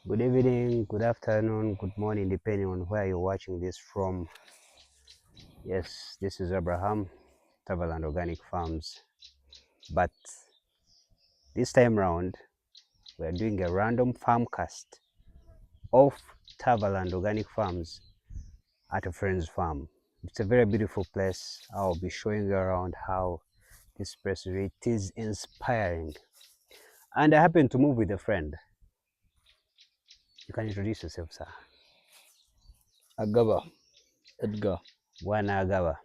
Good evening, good afternoon, good morning, depending on where you're watching this from. Yes, this is Abraham, Tavaland Organic Farms. But this time round, we're doing a random farm cast of Tavaland Organic Farms at a friend's farm. It's a very beautiful place. I'll be showing you around how this place really is inspiring. And I happen to move with a friend. You can introduce yourself, sir. Agaba, Edgar. Wanagawa.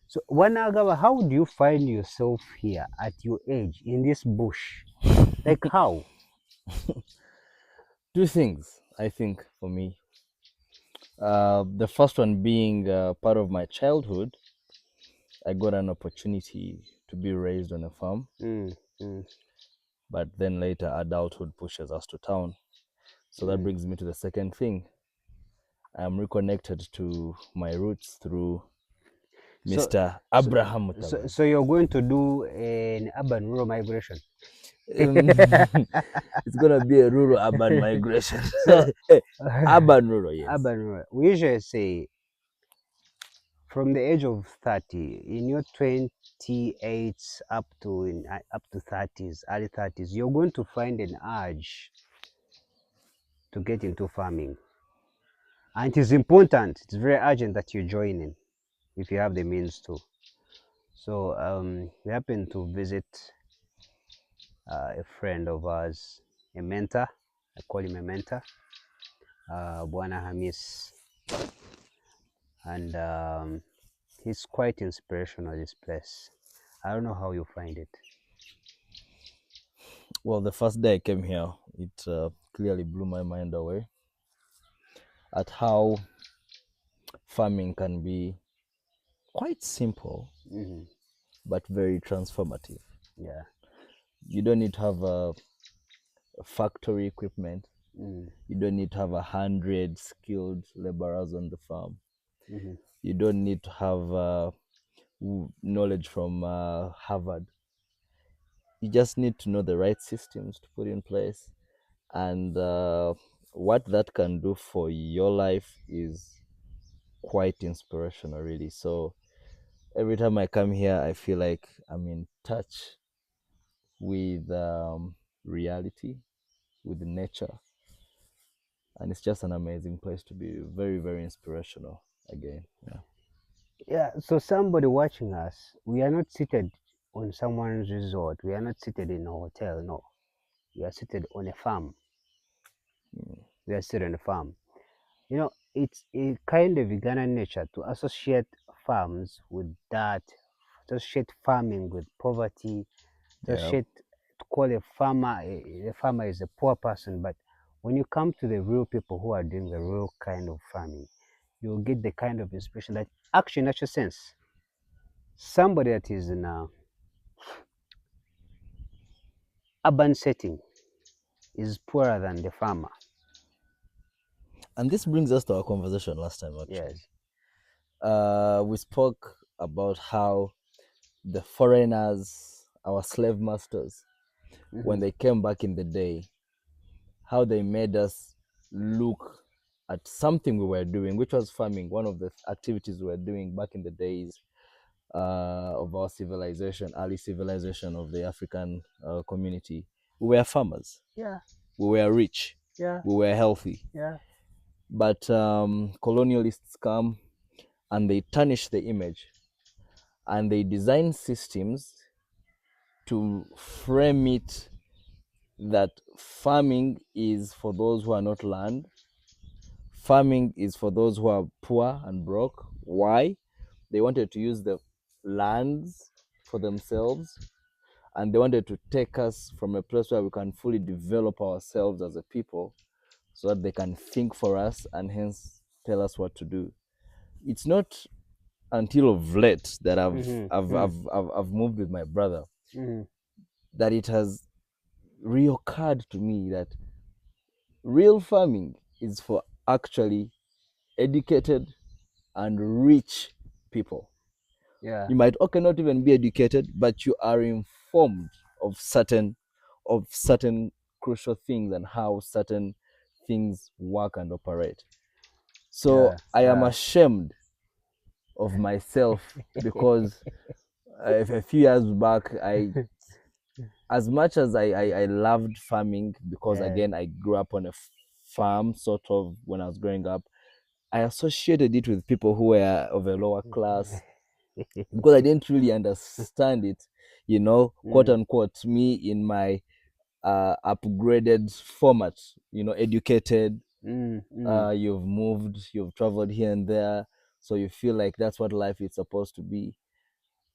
So, Wanagawa, how do you find yourself here at your age in this bush? Like how? Two things, I think, for me. The first one being part of my childhood, I got an opportunity to be raised on a farm, Mm, mm, but then later adulthood pushes us to town. So that brings me to the second thing. I'm reconnected to my roots through So, Mr. so, Abraham so, Mutaban. so you're going to do an urban rural migration. It's gonna be a rural urban migration. So, Urban rural, yes. urban rural. We usually say from the age of 30, in your 28 up to 30s, early 30s, you're going to find an urge to get into farming. And it is important, it's very urgent that you join in if you have the means to. So we happened to visit a friend of ours, a mentor. I call him a mentor, Bwana Hamis, and he's quite inspirational. This place. I don't know how you find it. Well, the first day I came here, it clearly blew my mind away at how farming can be quite simple but very transformative. Yeah. You don't need to have a factory equipment. Mm. You don't need to have 100 skilled laborers on the farm. Mhm. You don't need to have knowledge from Harvard. You just need to know the right systems to put in place. And what that can do for your life is quite inspirational, really. So every time I come here, I feel like I'm in touch with reality, with nature, and it's just an amazing place to be. Very, very inspirational. Again, yeah. Yeah. So somebody watching us, we are not seated on someone's resort. We are not seated in a hotel. No, we are seated on a farm. We are seated on a farm. You know, it's a kind of Ghana nature to associate farms with that, associate farming with poverty, Yeah. associate to call a farmer is a poor person. But when you come to the real people who are doing the real kind of farming, you'll get the kind of inspiration that actually, in actual sense, somebody that is in a urban setting is poorer than the farmer. And this brings us to our conversation last time, actually. Yes. We spoke about how the foreigners, our slave masters, when they came back in the day, how they made us look at something we were doing, which was farming, one of the activities we were doing back in the days of our civilization, early civilization of the African community. We were farmers. Yeah. We were rich. Yeah. We were healthy. Yeah. But colonialists come and they tarnish the image, and they design systems to frame it that farming is for those who are not land. Farming is for those who are poor and broke. Why? They wanted to use the lands for themselves, and they wanted to take us from a place where we can fully develop ourselves as a people so that they can think for us and hence tell us what to do. It's not until of late that I've moved with my brother that it has reoccurred to me that real farming is for actually educated and rich people. Yeah. You might not even be educated, but you are informed of certain crucial things and how certain things work and operate. So Yeah, I am yeah. ashamed of myself because a few years back, as much as I loved farming, because Yeah. again, I grew up on a farm sort of when I was growing up, I associated it with people who were of a lower class because I didn't really understand it, quote Mm, unquote, me in my upgraded format, educated, mm, mm, you've moved, you've traveled here and there, so you feel like that's what life is supposed to be.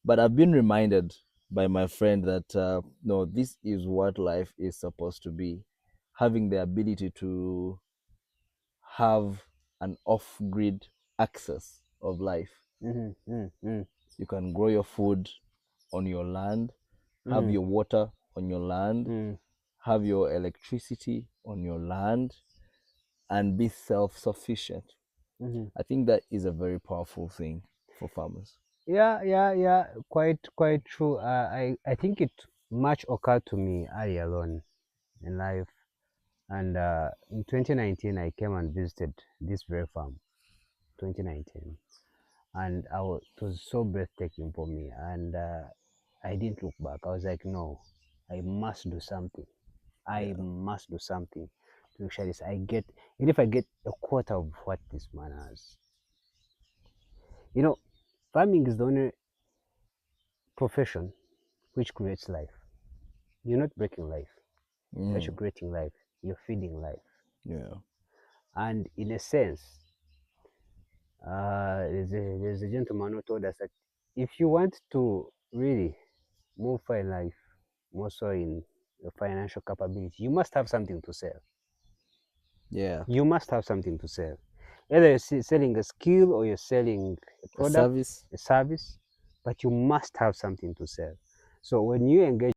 But I've been reminded by my friend that no, this is what life is supposed to be. Having the ability to have an off grid access of life. mm, mm, mm, You can grow your food on your land, have mm, your water on your land, mm, have your electricity on your land, and be self sufficient. mm. I think that is a very powerful thing for farmers. Yeah, yeah, yeah. Quite true. I think it much occurred to me early alone in life, and in 2019 I came and visited this very farm. 2019, and it was so breathtaking for me, and I didn't look back. I was like, no, I must do something. I Yeah. must do something to make sure this I get, even if I get a quarter of what this man has. You know, farming is the only profession which creates life. You're not breaking life, you're actually Mm, creating life, you're feeding life. yeah. And in a sense, there's a gentleman who told us that if you want to really move far in life, more so in your financial capability, you must have something to sell. Yeah. You must have something to sell. Either you're selling a skill or you're selling a A product, service. a service, but you must have something to sell. So when you engage